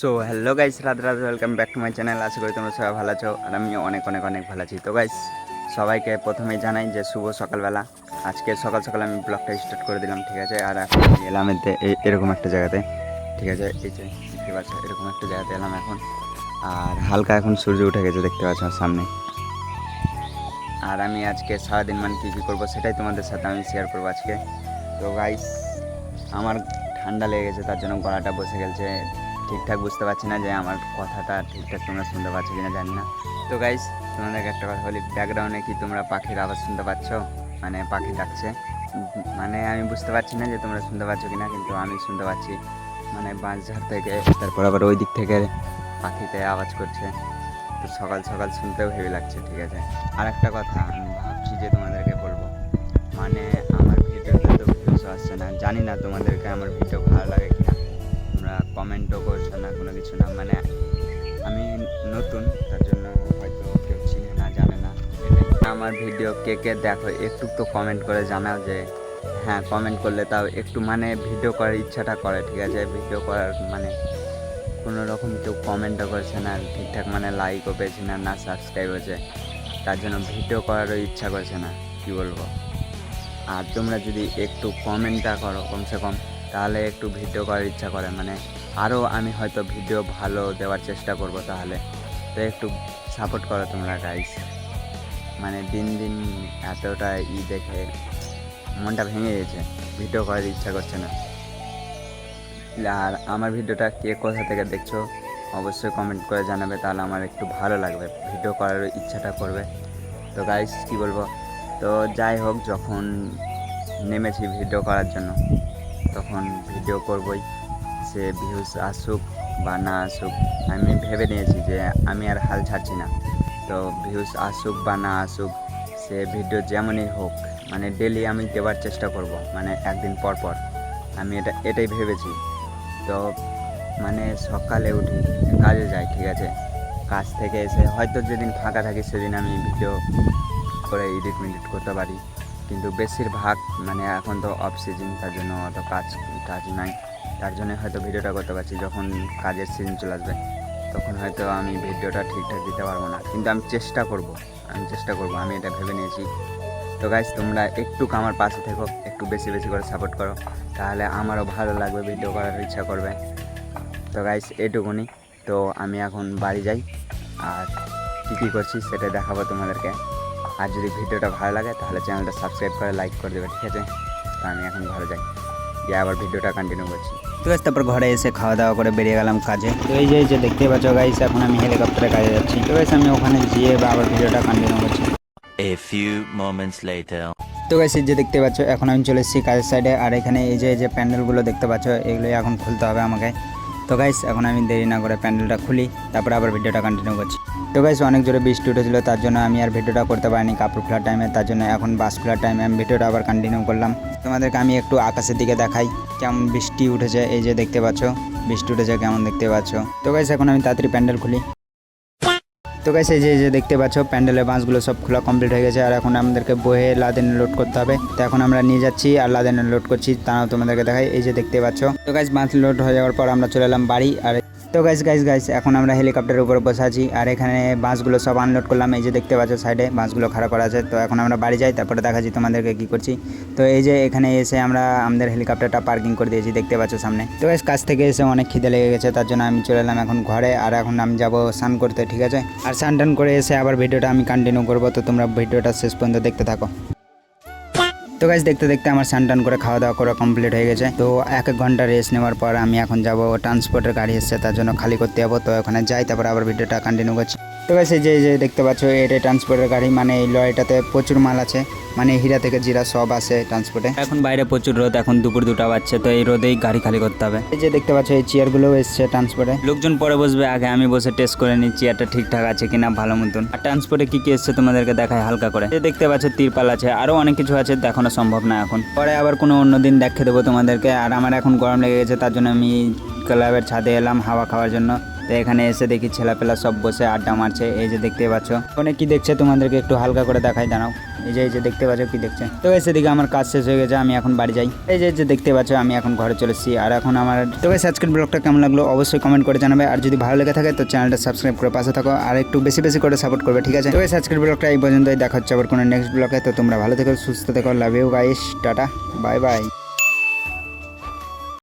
So hello guys, রাত রাত welcome back to my channel. আশা করি তোমরা সবাই ভালো আছো আর আমি অনেক অনেক অনেক ভালো আছি। তো গাইস, সবাইকে প্রথমেই জানাই যে শুভ সকালবেলা। আজকে সকাল সকাল আমি ব্লগটা স্টার্ট করে দিলাম, ঠিক আছে। আর এখন আমি এলাম এরকম একটা জায়গাতে, ঠিক আছে। এই যে দেখতে পাচ্ছ, এরকম একটা জায়গাতে এলাম এখন। আর হালকা এখন সূর্য উঠে গেছে, দেখতে পাচ্ছ সামনে। আর আমি আজকে সারাদিন মানে কী কী করবো সেটাই তোমাদের সাথে আমি শেয়ার করবো আজকে। তো গাইস, আমার ঠান্ডা লেগে গেছে, তার জন্য গলাটা বসে গেছে। ঠিকঠাক বুঝতে পারছি না যে আমার কথাটা ঠিকঠাক তোমরা শুনতে পাচ্ছ কিনা, জানি না। তো গাইস, তোমাদেরকে একটা কথা বলি, ব্যাকগ্রাউন্ডে কি তোমরা পাখির আওয়াজ শুনতে পাচ্ছ? মানে পাখি ডাকছে। মানে আমি বুঝতে পারছি না যে তোমরা শুনতে পাচ্ছ কিনা, কিন্তু আমি শুনতে পাচ্ছি। মানে বাঁশঝাড় থেকে, তারপর আবার ওই দিক থেকে পাখিতে আওয়াজ করছে। তো সকাল সকাল শুনতেও হেভি লাগছে, ঠিক আছে। আর একটা কথা আমি ভাবছি যে তোমাদেরকে বলবো, মানে আমার ভিডিওতে তো ভিউজ আসছে না। জানি না তোমাদেরকে আমার ভিডিও ভালো লাগে কিনা, তোমরা কমেন্টও করছো না, কোনো কিছু না। মানে আমি নতুন, তার জন্য হয়তো কেউ চিনে না, জানে না। এটাই আমার ভিডিও কে কে দেখো একটু তো কমেন্ট করে জানাও যে হ্যাঁ, কমেন্ট করলে তাও একটু মানে ভিডিও করার ইচ্ছাটা করে, ঠিক আছে। ভিডিও করার মানে কোনো রকম কেউ কমেন্টও করছে না ঠিকঠাক, মানে লাইকও পেয়েছে না, না সাবস্ক্রাইব হয়েছে। তার জন্য ভিডিও করারও ইচ্ছা করছে না, কি বলবো। আর তোমরা যদি একটু কমেন্টটা করো কমসে কম, তাহলে একটু ভিডিও করার ইচ্ছা করে, মানে আরও আমি হয়তো ভিডিও ভালো দেওয়ার চেষ্টা করব তাহলে। তো একটু সাপোর্ট করো তোমরা গাইস। মানে দিন দিন এতটা দেখে মনটা ভেঙে গেছে, ভিডিও করার ইচ্ছা করছে না। আর আমার ভিডিওটা কে কোথা থেকে দেখছো অবশ্যই কমেন্ট করে জানাবে, তাহলে আমার একটু ভালো লাগবে, ভিডিও করার ইচ্ছাটা করবে। তো গাইস, কী বলবো। তো যাই হোক, যখন নেমেছি ভিডিও করার জন্য, তখন ভিডিও করবই। সে ভিউজ আসুক বা না আসুক, আমি ভেবে নিয়েছি যে আমি আর হাল ছাড়ছি না। তো ভিউজ আসুক বা না আসুক, সে ভিডিও যেমনই হোক, মানে ডেলি আমি দেওয়ার চেষ্টা করব, মানে একদিন পর পর। আমি এটাই ভেবেছি। তো মানে সকালে উঠি, কাজে যাই, ঠিক আছে। কাজ থেকে এসে হয়তো যেদিন ফাঁকা থাকি সেদিন আমি ভিডিও করে এডিট মেডিট করতে পারি, কিন্তু বেশিরভাগ মানে এখন তো অফ সিজন, তার জন্য অত কাজ নাই। তার জন্য হয়তো ভিডিওটা করতে পারছি। যখন কাজের সিজন চলে আসবে তখন হয়তো আমি ভিডিওটা ঠিকঠাক দিতে পারবো না, কিন্তু আমি চেষ্টা করব, আমি এটা ভেবে নিয়েছি। তো গাইস, তোমরা একটু আমার পাশে থেকো, একটু বেশি বেশি করে সাপোর্ট করো, তাহলে আমারও ভালো লাগবে, ভিডিও করার ইচ্ছা করবে। তো গাইস, এটুকুনি। তো আমি এখন বাড়ি যাই, আর কী কী করছি সেটা দেখাবো তোমাদেরকে। আর যদি ভিডিওটা ভালো লাগে তাহলে চ্যানেলটা সাবস্ক্রাইব করে লাইক করে দেবে, ঠিক আছে। তো আমি এখন ঘরে যাই, গিয়ে আবার ভিডিওটা কন্টিনিউ করছি। তো গাইস, তারপর ঘরে এসে খাওয়া দাওয়া করে বেরিয়ে গেলাম কাজে। তো এই যে দেখতে পাচ্ছ গাইস, এখন আমি হেলিকপ্টারে কাজে যাচ্ছি। তো গাইস, আমি ওখানে গিয়ে আবার ভিডিওটা কন্টিনিউ করছি। A few moments later. তো গাইস, এই যে দেখতে পাচ্ছ, এখন আমি চলে এসেছি কাজের সাইডে। আর এখানে এই যে প্যান্ডেলগুলো দেখতে পাচ্ছ, এগুলোই এখন খুলতে হবে আমাকে। তো গাইস, এখন আমি দেরি না করে প্যান্ডেলটা খুলি, তারপরে আবার ভিডিওটা কন্টিনিউ করছি। তো গাইস, অনেক জোরে বৃষ্টি উঠেছিল, তার জন্য আমি আর ভিডিওটা করতে পারিনি কাপড় খোলার টাইমে। তার জন্য এখন বাস খোলার টাইমে আমি ভিডিওটা আবার কন্টিনিউ করলাম। তোমাদেরকে আমি একটু আকাশের দিকে দেখাই কেমন বৃষ্টি উঠেছে। এই যে দেখতে পাচ্ছ বৃষ্টি উঠেছে কেমন, দেখতে পাচ্ছ। তো গাইস, এখন আমি তাড়াতাড়ি প্যান্ডেল খুলি। তো গাইস, এই যে দেখতে পাচ্ছ প্যান্ডেলের বাঁশগুলো সব খোলা কমপ্লিট হয়ে গেছে। আর এখন আমাদেরকে বয়ে লাদেনে লোড করতে হবে। তো এখন আমরা নিয়ে যাচ্ছি আর লাদেনে লোড করছি, তাও তোমাদেরকে দেখাই। এই যে দেখতে পাচ্ছ। তো গাইস, বাঁশ লোড হয়ে যাওয়ার পর আমরা চলে এলাম বাড়ি। আর তো গাইস এখন আমরা হেলিকপ্টারের উপরে বসে আছি, আর এখানে বাসগুলো সব আনলোড করলাম। এই যে দেখতে পাচ্ছ সাইডে বাসগুলো খাড়া করা আছে। তো এখন আমরা বাড়ি যাই, তারপরে দেখাচ্ছি তোমাদেরকে কি করছি। তো এই যে এখানে এসে আমরা আমাদের হেলিকপ্টারটা পার্কিং করে দিয়েছি, দেখতে পাচ্ছ সামনে। তো গাইস, কাছ থেকে এসে অনেক খিদে লেগে গেছে, তার জন্য আমি চলে এলাম এখন ঘরে। আর এখন আমি যাবো স্নান করতে, ঠিক আছে। আর স্নান টান করে এসে আবার ভিডিওটা আমি কন্টিনিউ করবো। তো তোমরা ভিডিওটা শেষ পর্যন্ত দেখতে থাকো। তো গাইস, দেখতে দেখতে আমার স্নান টান করে খাওয়া দাওয়া করা কমপ্লিট হয়ে গেছে। তো 1 ঘন্টা রেস্ট নেওয়ার পর আমি এখন যাব ট্রান্সপোর্টের গাড়ি এসছে, তার জন্য খালি করতে যাবো। তো ওখানে যাই, তারপর আবার ভিডিওটা কন্টিনিউ করছি। তো গাইস, এই যে দেখতে পাচ্ছ, এটা ট্রান্সপোর্টের গাড়ি। মানে এই লরিটাতে প্রচুর মাল আছে, মানে হীরা থেকে জিরা সব আছে ট্রান্সপোর্টে। এখন বাইরে প্রচুর রোদ, এখন দুপুর 2টা বাজছে। তো এই রোদেই গাড়ি খালি করতে হবে। এই যে দেখতে পাচ্ছ, এই চেয়ারগুলোও এসছে ট্রান্সপোর্টে। লোকজন পরে বসবে, আগে আমি বসে টেস্ট করে নিই চেয়ারটা ঠিকঠাক আছে কিনা, ভালো মতন। আর ট্রান্সপোর্টে কি কি এসছে তোমাদেরকে দেখায় হালকা করে। এই দেখতে পাচ্ছ তিরপাল আছে, আরো অনেক কিছু আছে, দেখানো সম্ভব না এখন, পরে আবার কোনো অন্য দিন দেখে দেবো তোমাদেরকে। আর আমার এখন গরম লেগে গেছে, তার জন্য আমি ক্লাবের ছাদে এলাম হাওয়া খাওয়ার জন্য। তো এখানে এসে দেখি ছেলেপেলা সব বসে আড্ডা মারছে। এই যে দেখতে পাচ্ছ ওখানে কি দেখছে তোমাদেরকে একটু হালকা করে দেখাই, দাঁড়াও। এই যে দেখতে পাচ্ছ কি দেখছে। তো এসে দিকে আমার কাজ শেষ হয়ে গেছে, আমি এখন বাড়ি যাই। এই যে দেখতে পাচ্ছ আমি এখন ঘরে চলে এসেছি। আর এখন আমার তো গাইস আজকের ব্লগটা কেমন লাগলো অবশ্যই কমেন্ট করে জানাবে। আর যদি ভালো লেগে থাকে তো চ্যানেলটা সাবস্ক্রাইব করে পাশে থাকো আর একটু বেশি বেশি করে সাপোর্ট করবে, ঠিক আছে। তো গাইস আজকের ব্লগটা এই পর্যন্তই, দেখা হচ্ছে আবার কোনো নেক্সট ব্লগে। তো তোমরা ভালো থেকো, সুস্থ থেকো, love you guys, tata, bye by.